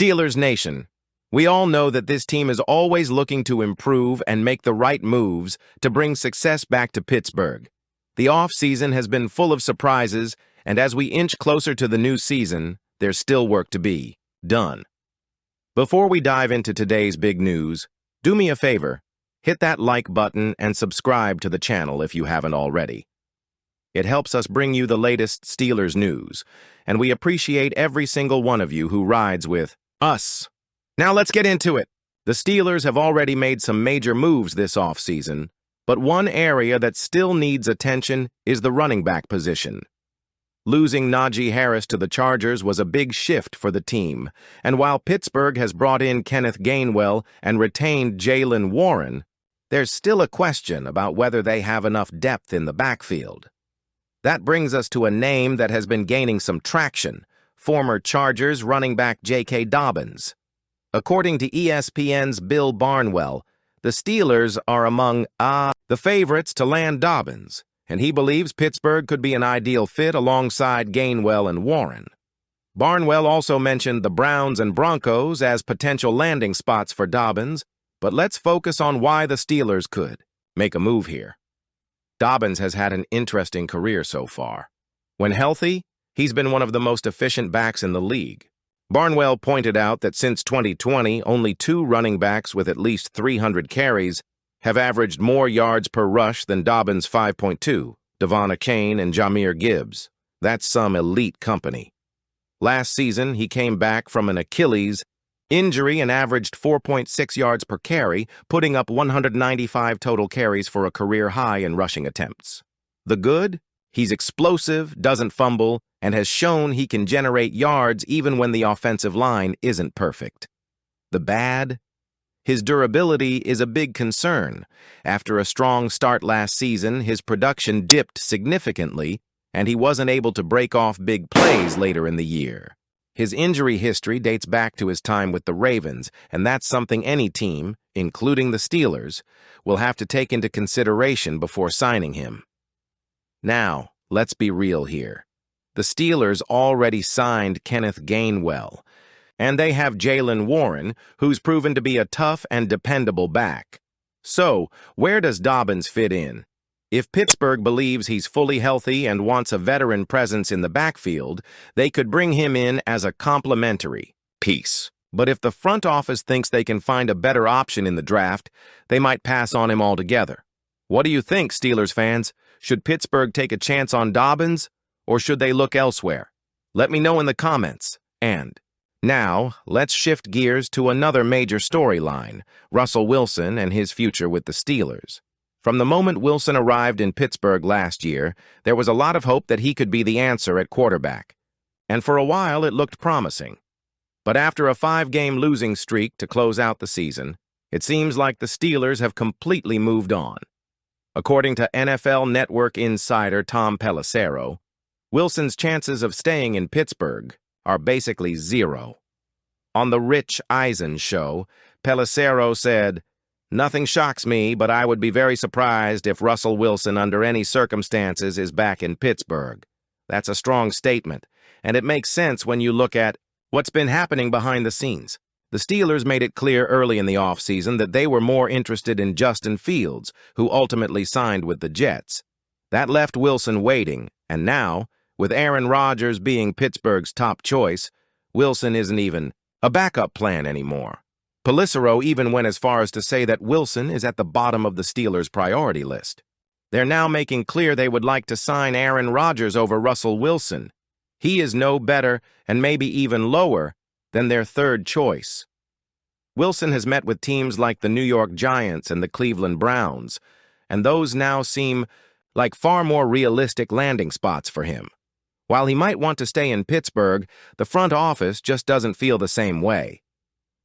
Steelers Nation, we all know that this team is always looking to improve and make the right moves to bring success back to Pittsburgh. The offseason has been full of surprises, and as we inch closer to the new season, there's still work to be done. Before we dive into today's big news, do me a favor, hit that like button and subscribe to the channel if you haven't already. It helps us bring you the latest Steelers news, and we appreciate every single one of you who rides with us. Now let's get into it. The Steelers have already made some major moves this offseason, but one area that still needs attention is the running back position. Losing Najee Harris to the Chargers was a big shift for the team, and while Pittsburgh has brought in Kenneth Gainwell and retained Jaylen Warren, there's still a question about whether they have enough depth in the backfield. That brings us to a name that has been gaining some traction, former Chargers running back J.K. Dobbins. According to ESPN's Bill Barnwell, the Steelers are among the favorites to land Dobbins, and he believes Pittsburgh could be an ideal fit alongside Gainwell and Warren. Barnwell also mentioned the Browns and Broncos as potential landing spots for Dobbins, but let's focus on why the Steelers could make a move here. Dobbins has had an interesting career so far. When healthy, he's been one of the most efficient backs in the league. Barnwell pointed out that since 2020, only 2 running backs with at least 300 carries have averaged more yards per rush than Dobbins' 5.2, Devon Achane and Jahmyr Gibbs. That's some elite company. Last season, he came back from an Achilles injury and averaged 4.6 yards per carry, putting up 195 total carries for a career high in rushing attempts. The good? He's explosive, doesn't fumble, and has shown he can generate yards even when the offensive line isn't perfect. The bad? His durability is a big concern. After a strong start last season, his production dipped significantly, and he wasn't able to break off big plays later in the year. His injury history dates back to his time with the Ravens, and that's something any team, including the Steelers, will have to take into consideration before signing him. Now, let's be real here. The Steelers already signed Kenneth Gainwell, and they have Jaylen Warren, who's proven to be a tough and dependable back. So, where does Dobbins fit in? If Pittsburgh believes he's fully healthy and wants a veteran presence in the backfield, they could bring him in as a complementary piece. But if the front office thinks they can find a better option in the draft, they might pass on him altogether. What do you think, Steelers fans? Should Pittsburgh take a chance on Dobbins, or should they look elsewhere? Let me know in the comments. And now, let's shift gears to another major storyline, Russell Wilson and his future with the Steelers. From the moment Wilson arrived in Pittsburgh last year, there was a lot of hope that he could be the answer at quarterback. And for a while, it looked promising. But after a 5-game losing streak to close out the season, it seems like the Steelers have completely moved on. According to NFL Network insider Tom Pelissero, Wilson's chances of staying in Pittsburgh are basically zero. On the Rich Eisen show, Pelissero said, "Nothing shocks me, but I would be very surprised if Russell Wilson under any circumstances is back in Pittsburgh." That's a strong statement, and it makes sense when you look at what's been happening behind the scenes. The Steelers made it clear early in the offseason that they were more interested in Justin Fields, who ultimately signed with the Jets. That left Wilson waiting, and now, with Aaron Rodgers being Pittsburgh's top choice, Wilson isn't even a backup plan anymore. Pelissero even went as far as to say that Wilson is at the bottom of the Steelers' priority list. They're now making clear they would like to sign Aaron Rodgers over Russell Wilson. He is no better, and maybe even lower, than their third choice. Wilson has met with teams like the New York Giants and the Cleveland Browns, and those now seem like far more realistic landing spots for him. While he might want to stay in Pittsburgh, the front office just doesn't feel the same way.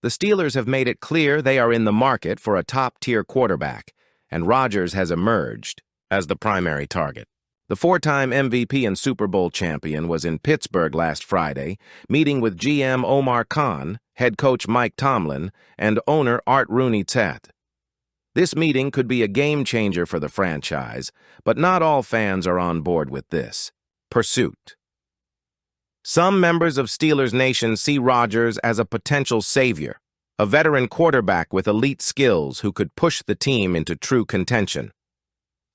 The Steelers have made it clear they are in the market for a top-tier quarterback, and Rodgers has emerged as the primary target. The 4-time MVP and Super Bowl champion was in Pittsburgh last Friday, meeting with GM Omar Khan, head coach Mike Tomlin, and owner Art Rooney-Tete. This meeting could be a game-changer for the franchise, but not all fans are on board with this pursuit. Some members of Steelers Nation see Rodgers as a potential savior, a veteran quarterback with elite skills who could push the team into true contention.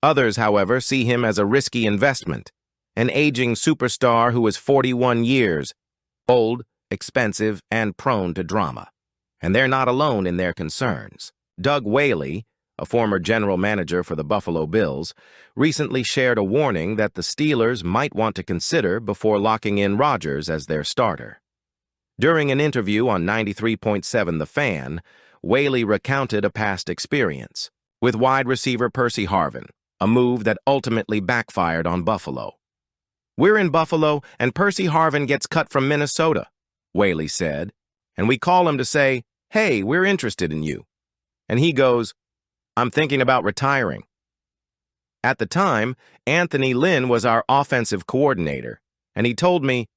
Others, however, see him as a risky investment, an aging superstar who is 41 years, old, expensive, and prone to drama. And they're not alone in their concerns. Doug Whaley, a former general manager for the Buffalo Bills, recently shared a warning that the Steelers might want to consider before locking in Rodgers as their starter. During an interview on 93.7 The Fan, Whaley recounted a past experience with wide receiver Percy Harvin, a move that ultimately backfired on Buffalo. "We're in Buffalo, and Percy Harvin gets cut from Minnesota," Whaley said, "and we call him to say, 'Hey, we're interested in you.' And he goes, 'I'm thinking about retiring.' At the time, Anthony Lynn was our offensive coordinator, and he told me,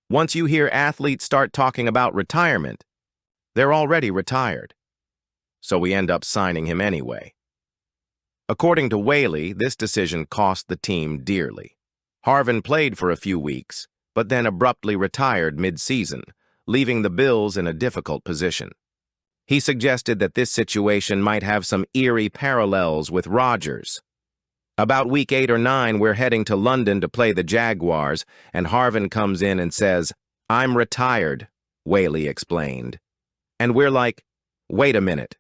'Once you hear athletes start talking about retirement, they're already retired.' So we end up signing him anyway." According to Whaley, this decision cost the team dearly. Harvin played for a few weeks, but then abruptly retired mid-season, leaving the Bills in a difficult position. He suggested that this situation might have some eerie parallels with Rodgers. "About week 8 or 9, we're heading to London to play the Jaguars, and Harvin comes in and says, 'I'm retired,'" Whaley explained. "And we're like, 'Wait a minute.'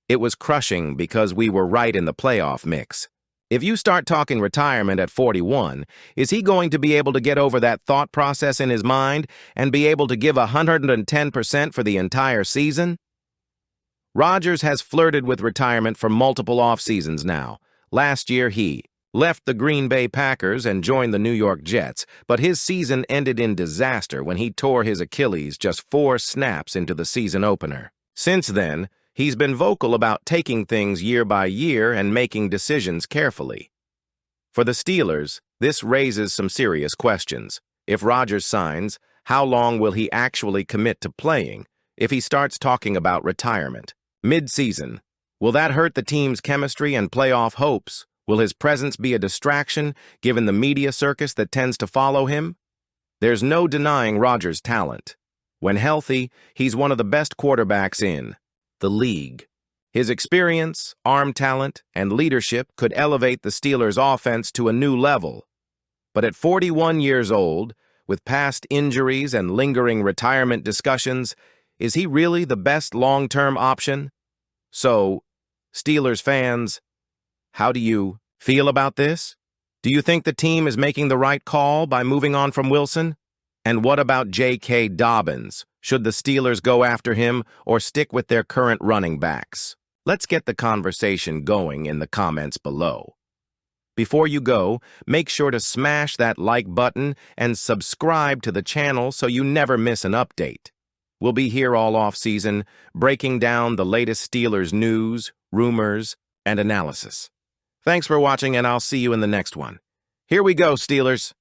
It was crushing because we were right in the playoff mix. If you start talking retirement at 41, is he going to be able to get over that thought process in his mind and be able to give 110% for the entire season?" Rodgers has flirted with retirement for multiple off-seasons now. Last year, he left the Green Bay Packers and joined the New York Jets, but his season ended in disaster when he tore his Achilles just 4 snaps into the season opener. Since then, he's been vocal about taking things year by year and making decisions carefully. For the Steelers, this raises some serious questions. If Rodgers signs, how long will he actually commit to playing if he starts talking about retirement? Mid-season, will that hurt the team's chemistry and playoff hopes? Will his presence be a distraction, given the media circus that tends to follow him? There's no denying Rodgers' talent. When healthy, he's one of the best quarterbacks in the league. His experience, arm talent, and leadership could elevate the Steelers' offense to a new level. But at 41 years old, with past injuries and lingering retirement discussions, is he really the best long-term option? So, Steelers fans, how do you feel about this? Do you think the team is making the right call by moving on from Wilson? And what about J.K. Dobbins? Should the Steelers go after him or stick with their current running backs? Let's get the conversation going in the comments below. Before you go, make sure to smash that like button and subscribe to the channel so you never miss an update. We'll be here all off-season, breaking down the latest Steelers news, rumors, and analysis. Thanks for watching, and I'll see you in the next one. Here we go, Steelers!